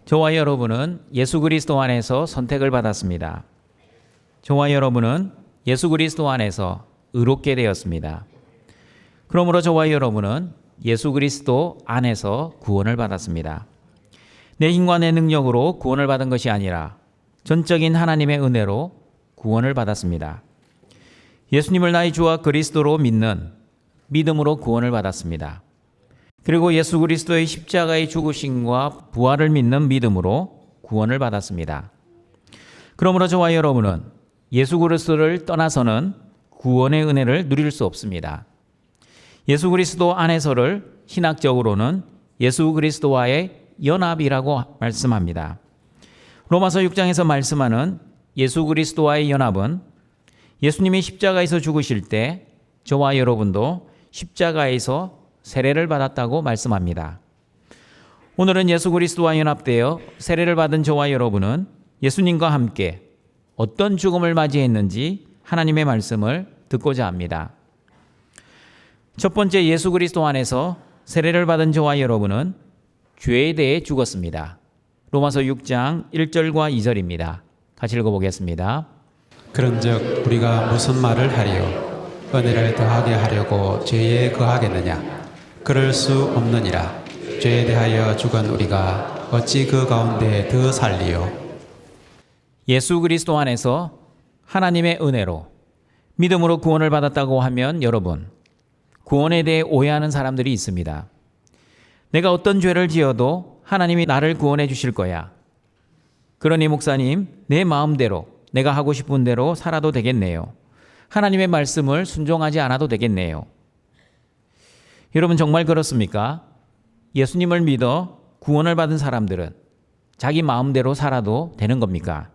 저와 여러분은 예수 그리스도 안에서 선택을 받았습니다. 저와 여러분은 예수 그리스도 안에서 의롭게 되었습니다. 그러므로 저와 여러분은 예수 그리스도 안에서 구원을 받았습니다. 내 힘과 내 능력으로 구원을 받은 것이 아니라 전적인 하나님의 은혜로 구원을 받았습니다. 예수님을 나의 주와 그리스도로 믿는 믿음으로 구원을 받았습니다. 그리고 예수 그리스도의 십자가의 죽으심과 부활을 믿는 믿음으로 구원을 받았습니다. 그러므로 저와 여러분은 예수 그리스도를 떠나서는 구원의 은혜를 누릴 수 없습니다. 예수 그리스도 안에서를 신학적으로는 예수 그리스도와의 연합이라고 말씀합니다. 로마서 6장에서 말씀하는 예수 그리스도와의 연합은 예수님이 십자가에서 죽으실 때 저와 여러분도 십자가에서 세례를 받았다고 말씀합니다. 오늘은 예수 그리스도와 연합되어 세례를 받은 저와 여러분은 예수님과 함께 어떤 죽음을 맞이했는지 하나님의 말씀을 듣고자 합니다. 첫 번째, 예수 그리스도 안에서 세례를 받은 저와 여러분은 죄에 대해 죽었습니다. 로마서 6장 1절과 2절입니다. 같이 읽어보겠습니다. 그런즉 우리가 무슨 말을 하리요? 은혜를 더하게 하려고 죄에 거하겠느냐? 그럴 수 없느니라. 죄에 대하여 죽은 우리가 어찌 그 가운데 더 살리요? 예수 그리스도 안에서 하나님의 은혜로 믿음으로 구원을 받았다고 하면 여러분, 구원에 대해 오해하는 사람들이 있습니다. 내가 어떤 죄를 지어도 하나님이 나를 구원해 주실 거야. 그러니 목사님, 내 마음대로 내가 하고 싶은 대로 살아도 되겠네요. 하나님의 말씀을 순종하지 않아도 되겠네요. 여러분, 정말 그렇습니까? 예수님을 믿어 구원을 받은 사람들은 자기 마음대로 살아도 되는 겁니까?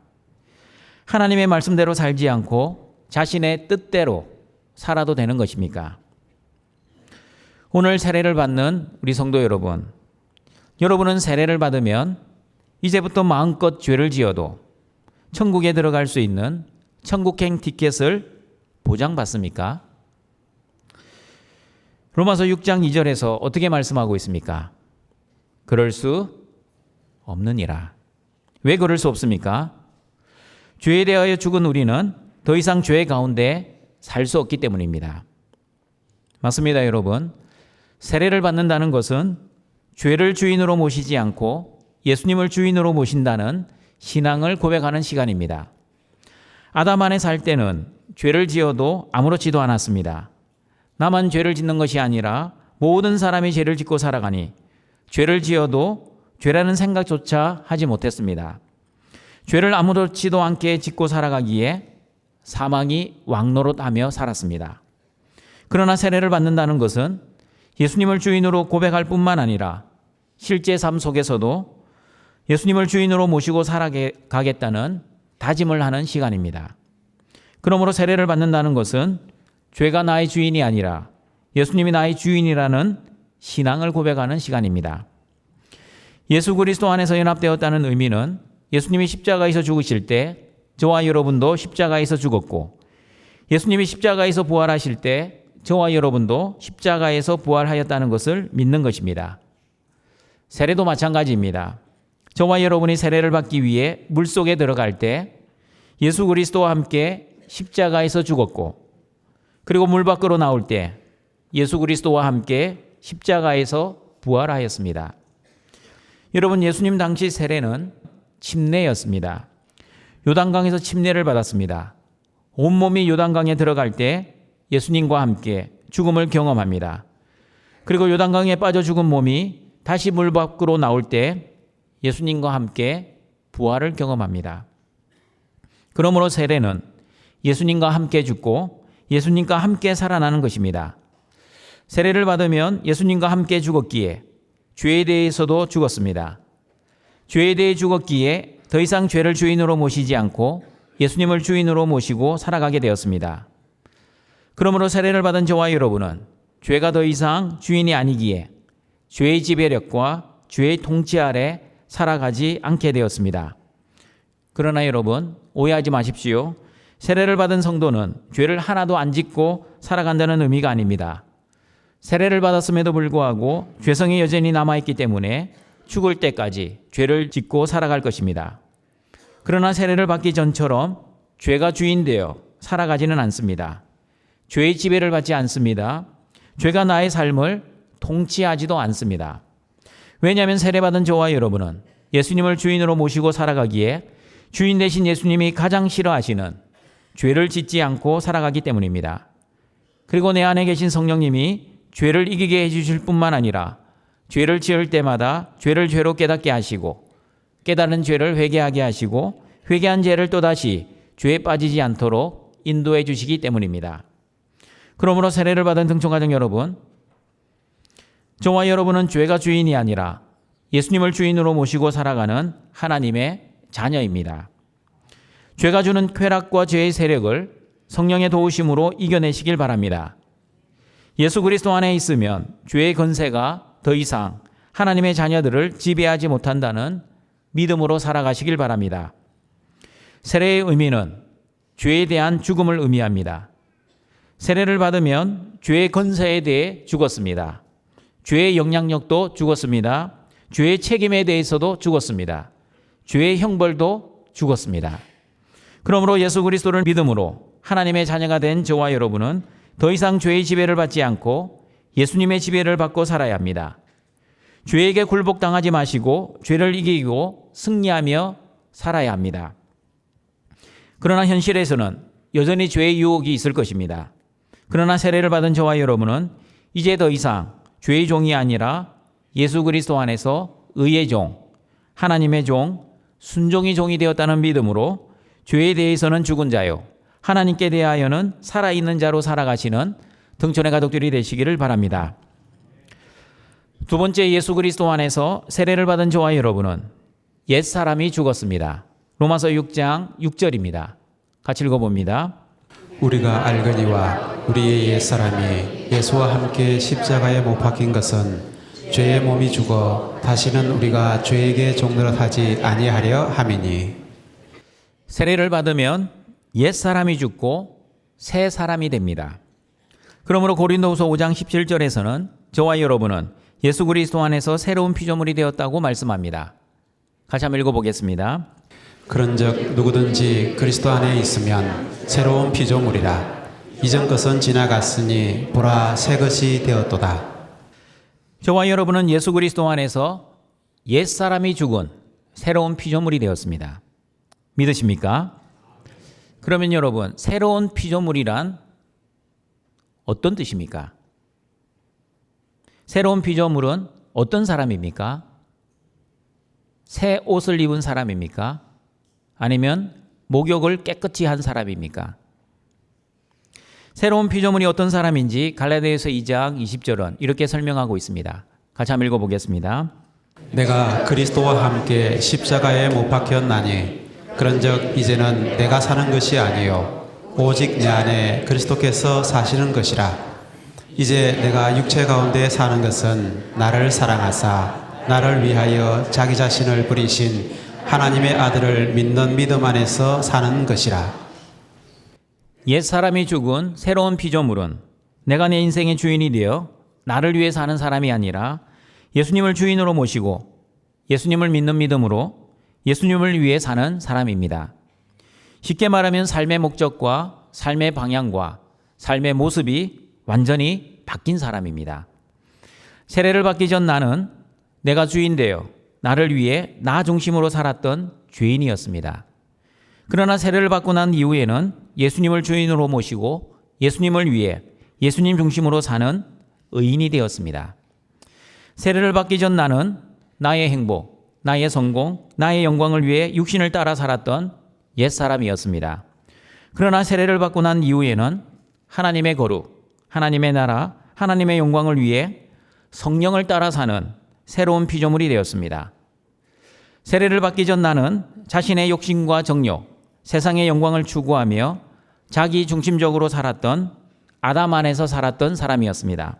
하나님의 말씀대로 살지 않고 자신의 뜻대로 살아도 되는 것입니까? 오늘 세례를 받는 우리 성도 여러분, 여러분은 세례를 받으면 이제부터 마음껏 죄를 지어도 천국에 들어갈 수 있는 천국행 티켓을 보장받습니까? 로마서 6장 2절에서 어떻게 말씀하고 있습니까? 그럴 수 없느니라. 왜 그럴 수 없습니까? 죄에 대하여 죽은 우리는 더 이상 죄 가운데 살 수 없기 때문입니다. 맞습니다, 여러분. 세례를 받는다는 것은 죄를 주인으로 모시지 않고 예수님을 주인으로 모신다는 신앙을 고백하는 시간입니다. 아담 안에 살 때는 죄를 지어도 아무렇지도 않았습니다. 나만 죄를 짓는 것이 아니라 모든 사람이 죄를 짓고 살아가니 죄를 지어도 죄라는 생각조차 하지 못했습니다. 죄를 아무렇지도 않게 짓고 살아가기에 사망이 왕노릇하며 살았습니다. 그러나 세례를 받는다는 것은 예수님을 주인으로 고백할 뿐만 아니라 실제 삶 속에서도 예수님을 주인으로 모시고 살아가겠다는 다짐을 하는 시간입니다. 그러므로 세례를 받는다는 것은 죄가 나의 주인이 아니라 예수님이 나의 주인이라는 신앙을 고백하는 시간입니다. 예수 그리스도 안에서 연합되었다는 의미는 예수님이 십자가에서 죽으실 때 저와 여러분도 십자가에서 죽었고 예수님이 십자가에서 부활하실 때 저와 여러분도 십자가에서 부활하였다는 것을 믿는 것입니다. 세례도 마찬가지입니다. 저와 여러분이 세례를 받기 위해 물속에 들어갈 때 예수 그리스도와 함께 십자가에서 죽었고 그리고 물 밖으로 나올 때 예수 그리스도와 함께 십자가에서 부활하였습니다. 여러분, 예수님 당시 세례는 침례였습니다. 요단강에서 침례를 받았습니다. 온몸이 요단강에 들어갈 때 예수님과 함께 죽음을 경험합니다. 그리고 요단강에 빠져 죽은 몸이 다시 물 밖으로 나올 때 예수님과 함께 부활을 경험합니다. 그러므로 세례는 예수님과 함께 죽고 예수님과 함께 살아나는 것입니다. 세례를 받으면 예수님과 함께 죽었기에 죄에 대해서도 죽었습니다. 죄에 대해 죽었기에 더 이상 죄를 주인으로 모시지 않고 예수님을 주인으로 모시고 살아가게 되었습니다. 그러므로 세례를 받은 저와 여러분은 죄가 더 이상 주인이 아니기에 죄의 지배력과 죄의 통치 아래 살아가지 않게 되었습니다. 그러나 여러분, 오해하지 마십시오. 세례를 받은 성도는 죄를 하나도 안 짓고 살아간다는 의미가 아닙니다. 세례를 받았음에도 불구하고 죄성이 여전히 남아있기 때문에 죽을 때까지 죄를 짓고 살아갈 것입니다. 그러나 세례를 받기 전처럼 죄가 주인 되어 살아가지는 않습니다. 죄의 지배를 받지 않습니다. 죄가 나의 삶을 통치하지도 않습니다. 왜냐하면 세례받은 저와 여러분은 예수님을 주인으로 모시고 살아가기에 주인 대신 예수님이 가장 싫어하시는 죄를 짓지 않고 살아가기 때문입니다. 그리고 내 안에 계신 성령님이 죄를 이기게 해주실 뿐만 아니라 죄를 지을 때마다 죄를 죄로 깨닫게 하시고 깨달은 죄를 회개하게 하시고 회개한 죄를 또다시 죄에 빠지지 않도록 인도해 주시기 때문입니다. 그러므로 세례를 받은 등촌가족 여러분, 저와 여러분은 죄가 주인이 아니라 예수님을 주인으로 모시고 살아가는 하나님의 자녀입니다. 죄가 주는 쾌락과 죄의 세력을 성령의 도우심으로 이겨내시길 바랍니다. 예수 그리스도 안에 있으면 죄의 권세가 더 이상 하나님의 자녀들을 지배하지 못한다는 믿음으로 살아가시길 바랍니다. 세례의 의미는 죄에 대한 죽음을 의미합니다. 세례를 받으면 죄의 권세에 대해 죽었습니다. 죄의 영향력도 죽었습니다. 죄의 책임에 대해서도 죽었습니다. 죄의 형벌도 죽었습니다. 그러므로 예수 그리스도를 믿음으로 하나님의 자녀가 된 저와 여러분은 더 이상 죄의 지배를 받지 않고 예수님의 지배를 받고 살아야 합니다. 죄에게 굴복당하지 마시고 죄를 이기고 승리하며 살아야 합니다. 그러나 현실에서는 여전히 죄의 유혹이 있을 것입니다. 그러나 세례를 받은 저와 여러분은 이제 더 이상 죄의 종이 아니라 예수 그리스도 안에서 의의 종, 하나님의 종, 순종의 종이 되었다는 믿음으로 죄에 대해서는 죽은 자요, 하나님께 대하여는 살아있는 자로 살아가시는 등촌의 가족들이 되시기를 바랍니다. 두 번째, 예수 그리스도 안에서 세례를 받은 저와 여러분은 옛사람이 죽었습니다. 로마서 6장 6절입니다. 같이 읽어봅니다. 우리가 알거니와 우리의 옛사람이 예수와 함께 십자가에 못 박힌 것은 죄의 몸이 죽어 다시는 우리가 죄에게 종노릇하지 아니하려 함이니. 세례를 받으면 옛사람이 죽고 새 사람이 됩니다. 그러므로 고린도후서 5장 17절에서는 저와 여러분은 예수 그리스도 안에서 새로운 피조물이 되었다고 말씀합니다. 같이 한번 읽어보겠습니다. 그런즉 누구든지 그리스도 안에 있으면 새로운 피조물이라. 이전 것은 지나갔으니 보라 새 것이 되었도다. 저와 여러분은 예수 그리스도 안에서 옛사람이 죽은 새로운 피조물이 되었습니다. 믿으십니까? 그러면 여러분, 새로운 피조물이란 어떤 뜻입니까? 새로운 피조물은 어떤 사람입니까? 새 옷을 입은 사람입니까? 아니면 목욕을 깨끗이 한 사람입니까? 새로운 피조물이 어떤 사람인지 갈라디아서 2장 20절은 이렇게 설명하고 있습니다. 같이 한번 읽어보겠습니다. 내가 그리스도와 함께 십자가에 못 박혔나니 그런즉 이제는 내가 사는 것이 아니요 오직 내 안에 그리스도께서 사시는 것이라. 이제 내가 육체 가운데 사는 것은 나를 사랑하사 나를 위하여 자기 자신을 버리신 하나님의 아들을 믿는 믿음 안에서 사는 것이라. 옛사람이 죽은 새로운 피조물은 내가 내 인생의 주인이 되어 나를 위해 사는 사람이 아니라 예수님을 주인으로 모시고 예수님을 믿는 믿음으로 예수님을 위해 사는 사람입니다. 쉽게 말하면 삶의 목적과 삶의 방향과 삶의 모습이 완전히 바뀐 사람입니다. 세례를 받기 전 나는 내가 주인 되어 나를 위해 나 중심으로 살았던 죄인이었습니다. 그러나 세례를 받고 난 이후에는 예수님을 주인으로 모시고 예수님을 위해 예수님 중심으로 사는 의인이 되었습니다. 세례를 받기 전 나는 나의 행복, 나의 성공, 나의 영광을 위해 육신을 따라 살았던 옛사람이었습니다. 그러나 세례를 받고 난 이후에는 하나님의 거룩, 하나님의 나라, 하나님의 영광을 위해 성령을 따라 사는 새로운 피조물이 되었습니다. 세례를 받기 전 나는 자신의 욕심과 정욕, 세상의 영광을 추구하며 자기 중심적으로 살았던 아담 안에서 살았던 사람이었습니다.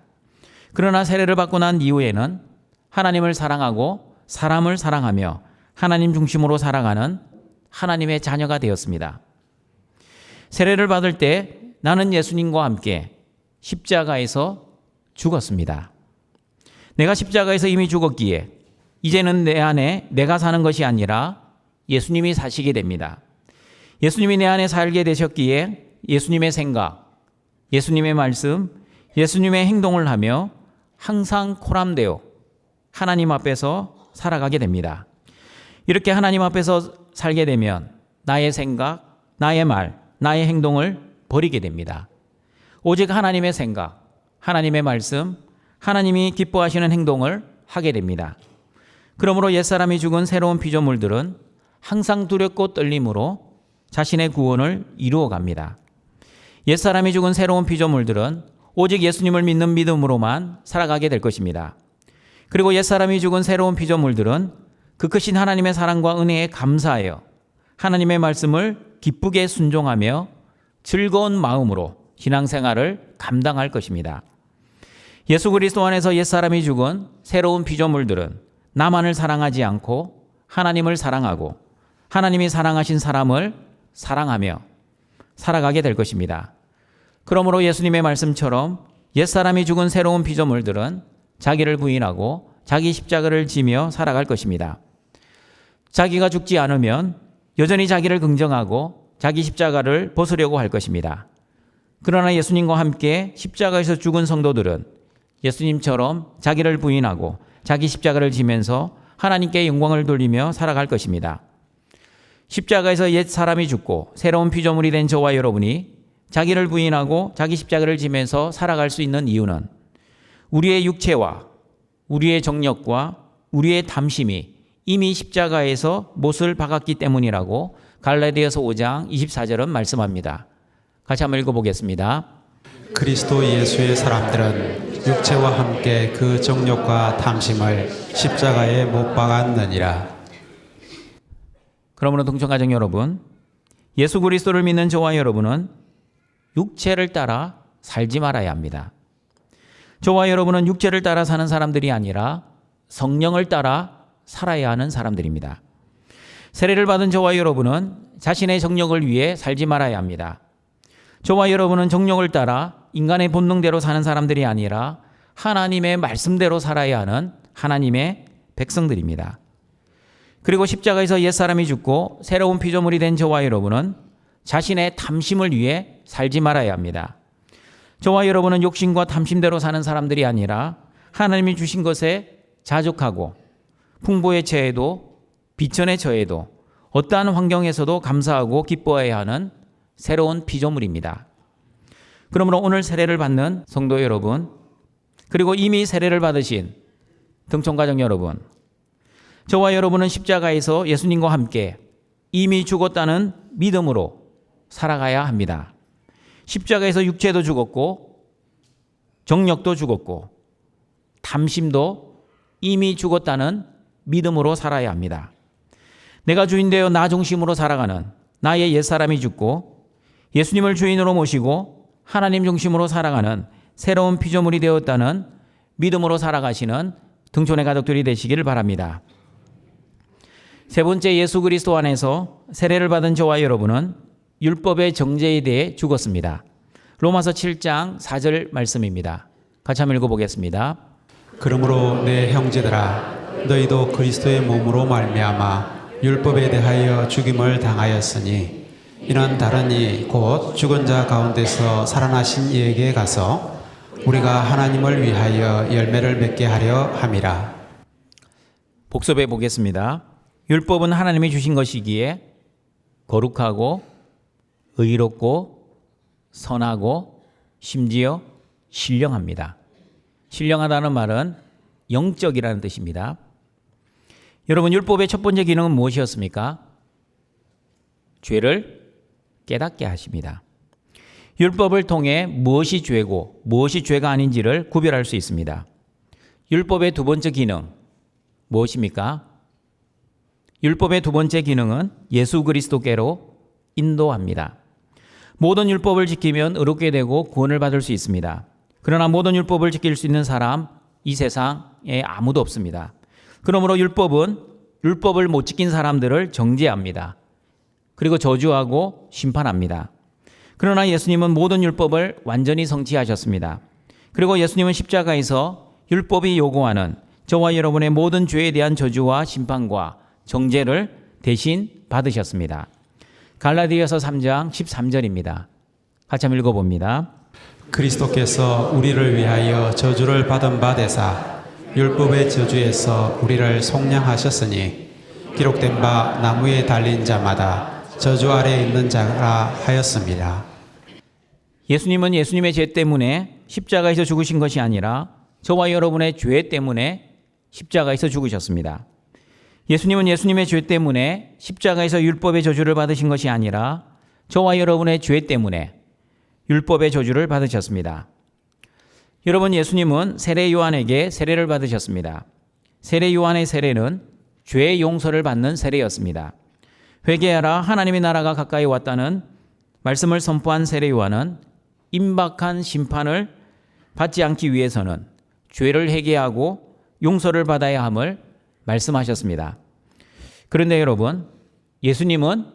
그러나 세례를 받고 난 이후에는 하나님을 사랑하고 사람을 사랑하며 하나님 중심으로 살아가는 하나님의 자녀가 되었습니다. 세례를 받을 때 나는 예수님과 함께 십자가에서 죽었습니다. 내가 십자가에서 이미 죽었기에 이제는 내 안에 내가 사는 것이 아니라 예수님이 사시게 됩니다. 예수님이 내 안에 살게 되셨기에 예수님의 생각, 예수님의 말씀, 예수님의 행동을 하며 항상 코람되어 하나님 앞에서 살아가게 됩니다. 이렇게 하나님 앞에서 살게 되면 나의 생각, 나의 말, 나의 행동을 버리게 됩니다. 오직 하나님의 생각, 하나님의 말씀, 하나님이 기뻐하시는 행동을 하게 됩니다. 그러므로 옛사람이 죽은 새로운 피조물들은 항상 두렵고 떨림으로 자신의 구원을 이루어 갑니다. 옛사람이 죽은 새로운 피조물들은 오직 예수님을 믿는 믿음으로만 살아가게 될 것입니다. 그리고 옛사람이 죽은 새로운 피조물들은 그 크신 하나님의 사랑과 은혜에 감사하여 하나님의 말씀을 기쁘게 순종하며 즐거운 마음으로 신앙생활을 감당할 것입니다. 예수 그리스도 안에서 옛사람이 죽은 새로운 피조물들은 나만을 사랑하지 않고 하나님을 사랑하고 하나님이 사랑하신 사람을 사랑하며 살아가게 될 것입니다. 그러므로 예수님의 말씀처럼 옛사람이 죽은 새로운 피조물들은 자기를 부인하고 자기 십자가를 지며 살아갈 것입니다. 자기가 죽지 않으면 여전히 자기를 긍정하고 자기 십자가를 벗으려고 할 것입니다. 그러나 예수님과 함께 십자가에서 죽은 성도들은 예수님처럼 자기를 부인하고 자기 십자가를 지면서 하나님께 영광을 돌리며 살아갈 것입니다. 십자가에서 옛 사람이 죽고 새로운 피조물이 된 저와 여러분이 자기를 부인하고 자기 십자가를 지면서 살아갈 수 있는 이유는 우리의 육체와 우리의 정력과 우리의 탐심이 이미 십자가에서 못을 박았기 때문이라고 갈라디아서 5장 24절은 말씀합니다. 같이 한번 읽어보겠습니다. 그리스도 예수의 사람들은 육체와 함께 그 정욕과 탐심을 십자가에 못 박았느니라. 그러므로 동청가정 여러분, 예수 그리스도를 믿는 저와 여러분은 육체를 따라 살지 말아야 합니다. 저와 여러분은 육체를 따라 사는 사람들이 아니라 성령을 따라 살아야 하는 사람들입니다. 세례를 받은 저와 여러분은 자신의 정욕을 위해 살지 말아야 합니다. 저와 여러분은 정욕을 따라 인간의 본능대로 사는 사람들이 아니라 하나님의 말씀대로 살아야 하는 하나님의 백성들입니다. 그리고 십자가에서 옛사람이 죽고 새로운 피조물이 된 저와 여러분은 자신의 탐심을 위해 살지 말아야 합니다. 저와 여러분은 욕심과 탐심대로 사는 사람들이 아니라 하나님이 주신 것에 자족하고 풍부에 처해도 비천에 처해도 어떠한 환경에서도 감사하고 기뻐해야 하는 새로운 피조물입니다. 그러므로 오늘 세례를 받는 성도 여러분, 그리고 이미 세례를 받으신 등촌가정 여러분, 저와 여러분은 십자가에서 예수님과 함께 이미 죽었다는 믿음으로 살아가야 합니다. 십자가에서 육체도 죽었고 정력도 죽었고 탐심도 이미 죽었다는 믿음으로 살아야 합니다. 내가 주인 되어 나 중심으로 살아가는 나의 옛사람이 죽고 예수님을 주인으로 모시고 하나님 중심으로 살아가는 새로운 피조물이 되었다는 믿음으로 살아가시는 등촌의 가족들이 되시기를 바랍니다. 세 번째, 예수 그리스도 안에서 세례를 받은 저와 여러분은 율법의 정죄에 대해 죽었습니다. 로마서 7장 4절 말씀입니다. 같이 한번 읽어보겠습니다. 그러므로 내 형제들아 너희도 그리스도의 몸으로 말미암아 율법에 대하여 죽임을 당하였으니 이는 다른 이 곧 죽은 자 가운데서 살아나신 이에게 가서 우리가 하나님을 위하여 열매를 맺게 하려 함이라. 복습해 보겠습니다. 율법은 하나님이 주신 것이기에 거룩하고 의롭고 선하고 심지어 신령합니다. 신령하다는 말은 영적이라는 뜻입니다. 여러분, 율법의 첫 번째 기능은 무엇이었습니까? 죄를 깨닫게 하십니다. 율법을 통해 무엇이 죄고 무엇이 죄가 아닌지를 구별할 수 있습니다. 율법의 두 번째 기능 무엇입니까? 율법의 두 번째 기능은 예수 그리스도께로 인도합니다. 모든 율법을 지키면 의롭게 되고 구원을 받을 수 있습니다. 그러나 모든 율법을 지킬 수 있는 사람 이 세상에 아무도 없습니다. 그러므로 율법은 율법을 못 지킨 사람들을 정죄합니다. 그리고 저주하고 심판합니다. 그러나 예수님은 모든 율법을 완전히 성취하셨습니다. 그리고 예수님은 십자가에서 율법이 요구하는 저와 여러분의 모든 죄에 대한 저주와 심판과 정죄를 대신 받으셨습니다. 갈라디아서 3장 13절입니다. 같이 한번 읽어봅니다. 그리스도께서 우리를 위하여 저주를 받은 바 되사 율법의 저주에서 우리를 속량하셨으니 기록된 바 나무에 달린 자마다 저주 아래에 있는 자라 하였습니다. 예수님은 예수님의 죄 때문에 십자가에서 죽으신 것이 아니라 저와 여러분의 죄 때문에 십자가에서 죽으셨습니다. 예수님은 예수님의 죄 때문에 십자가에서 율법의 저주를 받으신 것이 아니라 저와 여러분의 죄 때문에 율법의 저주를 받으셨습니다. 여러분, 예수님은 세례 요한에게 세례를 받으셨습니다. 세례 요한의 세례는 죄의 용서를 받는 세례였습니다. 회개하라, 하나님의 나라가 가까이 왔다는 말씀을 선포한 세례 요한은 임박한 심판을 받지 않기 위해서는 죄를 회개하고 용서를 받아야 함을 말씀하셨습니다. 그런데 여러분, 예수님은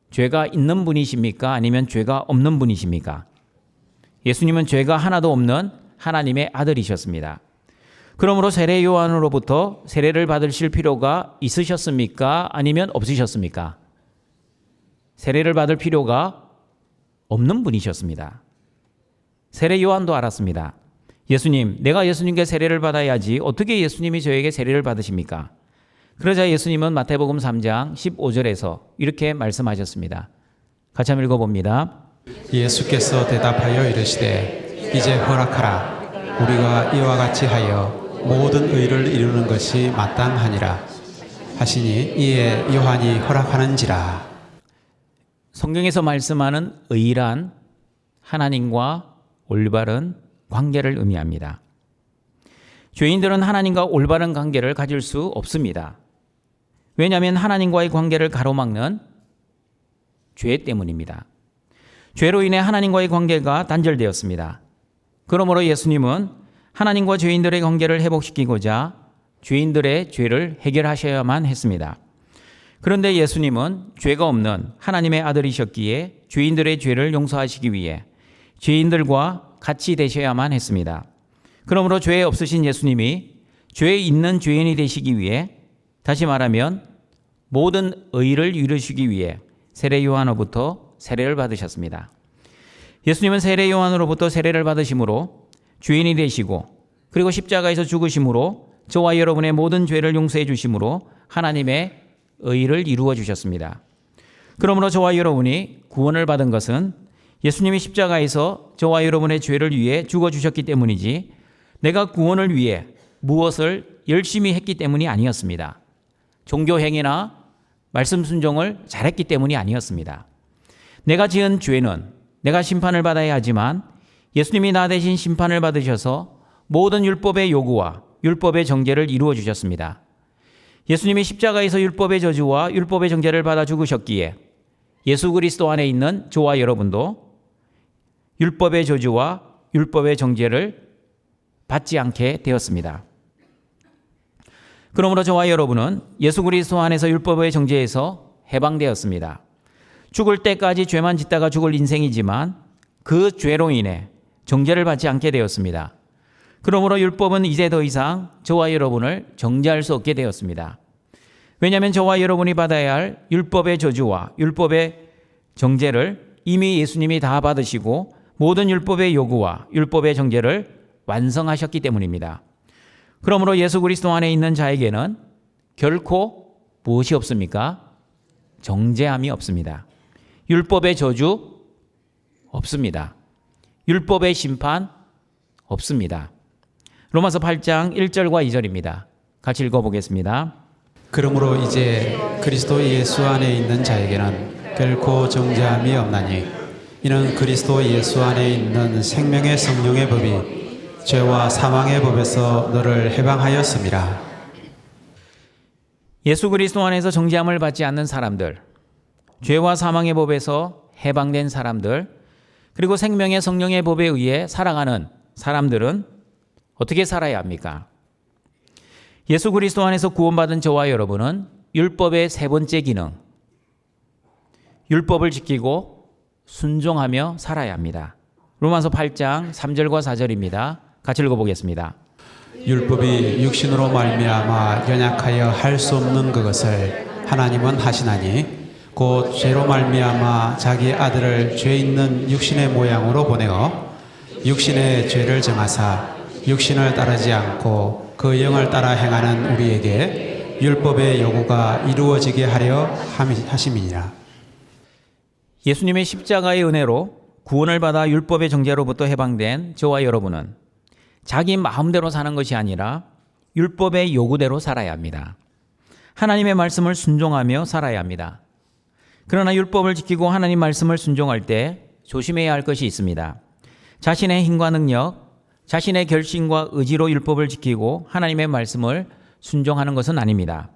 죄가 있는 분이십니까? 아니면 죄가 없는 분이십니까? 예수님은 죄가 하나도 없는 하나님의 아들이셨습니다. 그러므로 세례 요한으로부터 세례를 받으실 필요가 있으셨습니까? 아니면 없으셨습니까? 세례를 받을 필요가 없는 분이셨습니다. 세례 요한도 알았습니다. 예수님, 내가 예수님께 세례를 받아야지 어떻게 예수님이 저에게 세례를 받으십니까? 그러자 예수님은 마태복음 3장 15절에서 이렇게 말씀하셨습니다. 같이 한번 읽어봅니다. 예수께서 대답하여 이르시되 이제 허락하라. 우리가 이와 같이 하여 모든 의를 이루는 것이 마땅하니라 하시니 이에 요한이 허락하는지라. 성경에서 말씀하는 의란 하나님과 올바른 관계를 의미합니다. 죄인들은 하나님과 올바른 관계를 가질 수 없습니다. 왜냐하면 하나님과의 관계를 가로막는 죄 때문입니다. 죄로 인해 하나님과의 관계가 단절되었습니다. 그러므로 예수님은 하나님과 죄인들의 관계를 회복시키고자 죄인들의 죄를 해결하셔야만 했습니다. 그런데 예수님은 죄가 없는 하나님의 아들이셨기에 죄인들의 죄를 용서하시기 위해 죄인들과 같이 되셔야만 했습니다. 그러므로 죄 없으신 예수님이 죄 있는 죄인이 되시기 위해, 다시 말하면 모든 의를 이루시기 위해 세례 요한으로부터 세례를 받으셨습니다. 예수님은 세례 요한으로부터 세례를 받으심으로 죄인이 되시고, 그리고 십자가에서 죽으심으로 저와 여러분의 모든 죄를 용서해 주심으로 하나님의 의를 이루어 주셨습니다. 그러므로 저와 여러분이 구원을 받은 것은 예수님이 십자가에서 저와 여러분의 죄를 위해 죽어 주셨기 때문이지, 내가 구원을 위해 무엇을 열심히 했기 때문이 아니었습니다. 종교 행위나 말씀 순종을 잘했기 때문이 아니었습니다. 내가 지은 죄는 내가 심판을 받아야 하지만 예수님이 나 대신 심판을 받으셔서 모든 율법의 요구와 율법의 정죄를 이루어 주셨습니다. 예수님이 십자가에서 율법의 저주와 율법의 정죄를 받아 죽으셨기에 예수 그리스도 안에 있는 저와 여러분도 율법의 저주와 율법의 정죄를 받지 않게 되었습니다. 그러므로 저와 여러분은 예수 그리스도 안에서 율법의 정죄에서 해방되었습니다. 죽을 때까지 죄만 짓다가 죽을 인생이지만 그 죄로 인해 정죄를 받지 않게 되었습니다. 그러므로 율법은 이제 더 이상 저와 여러분을 정죄할 수 없게 되었습니다. 왜냐하면 저와 여러분이 받아야 할 율법의 저주와 율법의 정죄를 이미 예수님이 다 받으시고 모든 율법의 요구와 율법의 정죄를 완성하셨기 때문입니다. 그러므로 예수 그리스도 안에 있는 자에게는 결코 무엇이 없습니까? 정죄함이 없습니다. 율법의 저주 없습니다. 율법의 심판 없습니다. 로마서 8장 1절과 2절입니다. 같이 읽어보겠습니다. 그러므로 이제 그리스도 예수 안에 있는 자에게는 결코 정죄함이 없나니 이는 그리스도 예수 안에 있는 생명의 성령의 법이 죄와 사망의 법에서 너를 해방하였습니다. 예수 그리스도 안에서 정죄함을 받지 않는 사람들, 죄와 사망의 법에서 해방된 사람들, 그리고 생명의 성령의 법에 의해 살아가는 사람들은 어떻게 살아야 합니까? 예수 그리스도 안에서 구원받은 저와 여러분은 율법의 세 번째 기능, 율법을 지키고 순종하며 살아야 합니다. 로마서 8장 3절과 4절입니다. 같이 읽어보겠습니다. 율법이 육신으로 말미암아 연약하여 할 수 없는 그것을 하나님은 하시나니 곧 죄로 말미암아 자기 아들을 죄 있는 육신의 모양으로 보내어 육신의 죄를 정하사 육신을 따르지 않고 그 영을 따라 행하는 우리에게 율법의 요구가 이루어지게 하려 하심이니라. 예수님의 십자가의 은혜로 구원을 받아 율법의 정죄로부터 해방된 저와 여러분은 자기 마음대로 사는 것이 아니라 율법의 요구대로 살아야 합니다. 하나님의 말씀을 순종하며 살아야 합니다. 그러나 율법을 지키고 하나님 말씀을 순종할 때 조심해야 할 것이 있습니다. 자신의 힘과 능력, 자신의 결심과 의지로 율법을 지키고 하나님의 말씀을 순종하는 것은 아닙니다.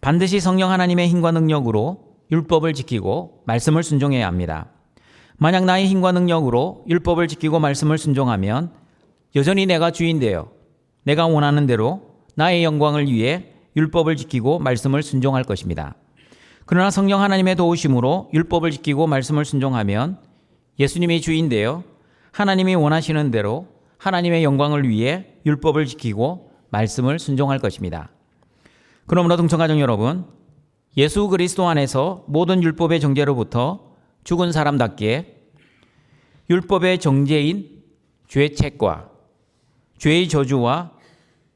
반드시 성령 하나님의 힘과 능력으로 율법을 지키고 말씀을 순종해야 합니다. 만약 나의 힘과 능력으로 율법을 지키고 말씀을 순종하면 여전히 내가 주인되어 내가 원하는 대로 나의 영광을 위해 율법을 지키고 말씀을 순종할 것입니다. 그러나 성령 하나님의 도우심으로 율법을 지키고 말씀을 순종하면 예수님이 주인되어 하나님이 원하시는 대로 하나님의 영광을 위해 율법을 지키고 말씀을 순종할 것입니다. 그러므로 동청가족 여러분, 예수 그리스도 안에서 모든 율법의 정죄로부터 죽은 사람답게 율법의 정죄인 죄책과 죄의 저주와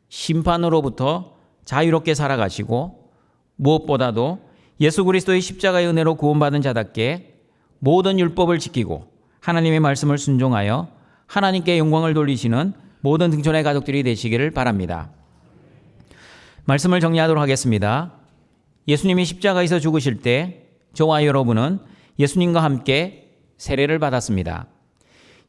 심판으로부터 자유롭게 살아가시고 무엇보다도 예수 그리스도의 십자가의 은혜로 구원받은 자답게 모든 율법을 지키고 하나님의 말씀을 순종하여 하나님께 영광을 돌리시는 모든 등촌의 가족들이 되시기를 바랍니다. 말씀을 정리하도록 하겠습니다. 예수님이 십자가에서 죽으실 때 저와 여러분은 예수님과 함께 세례를 받았습니다.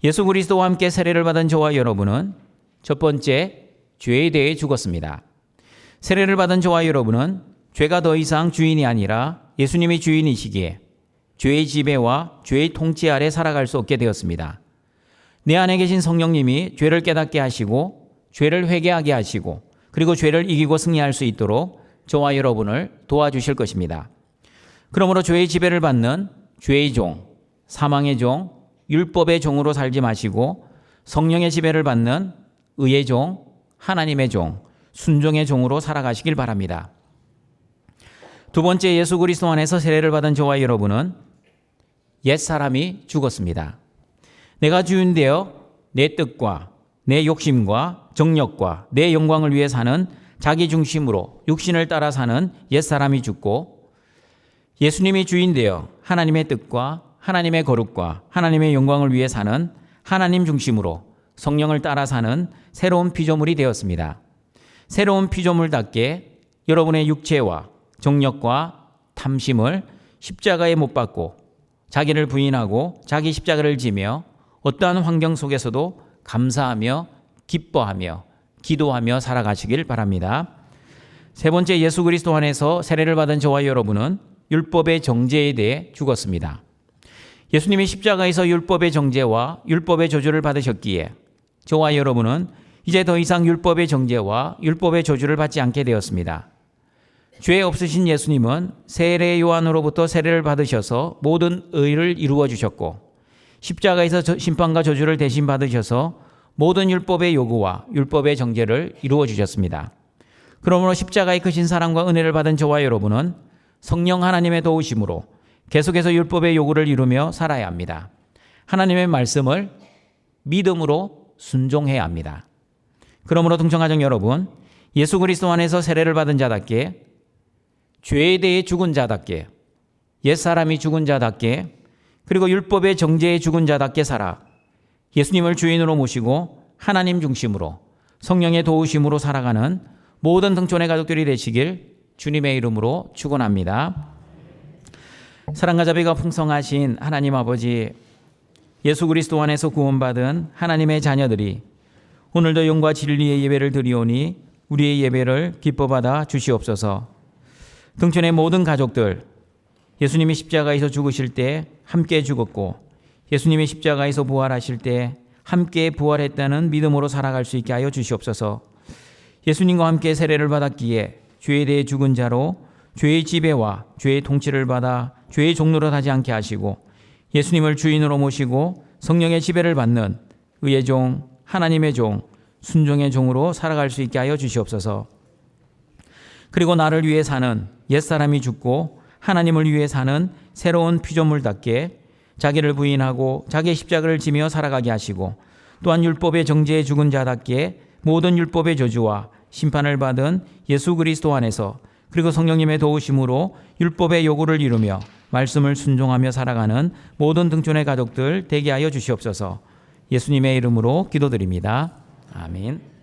예수 그리스도와 함께 세례를 받은 저와 여러분은 첫 번째 죄에 대해 죽었습니다. 세례를 받은 저와 여러분은 죄가 더 이상 주인이 아니라 예수님이 주인이시기에 죄의 지배와 죄의 통치 아래 살아갈 수 없게 되었습니다. 내 안에 계신 성령님이 죄를 깨닫게 하시고 죄를 회개하게 하시고 그리고 죄를 이기고 승리할 수 있도록 저와 여러분을 도와주실 것입니다. 그러므로 죄의 지배를 받는 죄의 종, 사망의 종, 율법의 종으로 살지 마시고 성령의 지배를 받는 의의 종, 하나님의 종, 순종의 종으로 살아가시길 바랍니다. 두 번째, 예수 그리스도 안에서 세례를 받은 저와 여러분은 옛사람이 죽었습니다. 내가 주인되어 내 뜻과 내 욕심과 정력과 내 영광을 위해 사는 자기 중심으로 육신을 따라 사는 옛사람이 죽고 예수님이 주인되어 하나님의 뜻과 하나님의 거룩과 하나님의 영광을 위해 사는 하나님 중심으로 성령을 따라 사는 새로운 피조물이 되었습니다. 새로운 피조물답게 여러분의 육체와 정력과 탐심을 십자가에 못 박고 자기를 부인하고 자기 십자가를 지며 어떠한 환경 속에서도 감사하며 기뻐하며 기도하며 살아가시길 바랍니다. 세 번째, 예수 그리스도 안에서 세례를 받은 저와 여러분은 율법의 정죄에 대해 죽었습니다. 예수님이 십자가에서 율법의 정죄와 율법의 저주를 받으셨기에 저와 여러분은 이제 더 이상 율법의 정죄와 율법의 저주를 받지 않게 되었습니다. 죄 없으신 예수님은 세례 요한으로부터 세례를 받으셔서 모든 의를 이루어 주셨고 십자가에서 심판과 저주를 대신 받으셔서 모든 율법의 요구와 율법의 정죄를 이루어 주셨습니다. 그러므로 십자가의 크신 사랑과 은혜를 받은 저와 여러분은 성령 하나님의 도우심으로 계속해서 율법의 요구를 이루며 살아야 합니다. 하나님의 말씀을 믿음으로 순종해야 합니다. 그러므로 동청가족 여러분, 예수 그리스도 안에서 세례를 받은 자답게 죄에 대해 죽은 자답게 옛사람이 죽은 자답게 그리고 율법의 정죄에 죽은 자답게 살아 예수님을 주인으로 모시고 하나님 중심으로 성령의 도우심으로 살아가는 모든 등촌의 가족들이 되시길 주님의 이름으로 축원합니다. 사랑과 자비가 풍성하신 하나님 아버지, 예수 그리스도 안에서 구원받은 하나님의 자녀들이 오늘도 영과 진리의 예배를 드리오니 우리의 예배를 기뻐받아 주시옵소서. 등촌의 모든 가족들, 예수님이 십자가에서 죽으실 때 함께 죽었고 예수님이 십자가에서 부활하실 때 함께 부활했다는 믿음으로 살아갈 수 있게 하여 주시옵소서. 예수님과 함께 세례를 받았기에 죄에 대해 죽은 자로 죄의 지배와 죄의 통치를 받아 죄의 종로로 하지 않게 하시고 예수님을 주인으로 모시고 성령의 지배를 받는 의의 종, 하나님의 종, 순종의 종으로 살아갈 수 있게 하여 주시옵소서. 그리고 나를 위해 사는 옛사람이 죽고 하나님을 위해 사는 새로운 피조물답게 자기를 부인하고 자기의 십자가를 지며 살아가게 하시고, 또한 율법의 정죄에 죽은 자답게 모든 율법의 저주와 심판을 받은 예수 그리스도 안에서, 그리고 성령님의 도우심으로 율법의 요구를 이루며 말씀을 순종하며 살아가는 모든 등촌의 가족들 되게 하여 주시옵소서. 예수님의 이름으로 기도드립니다. 아멘.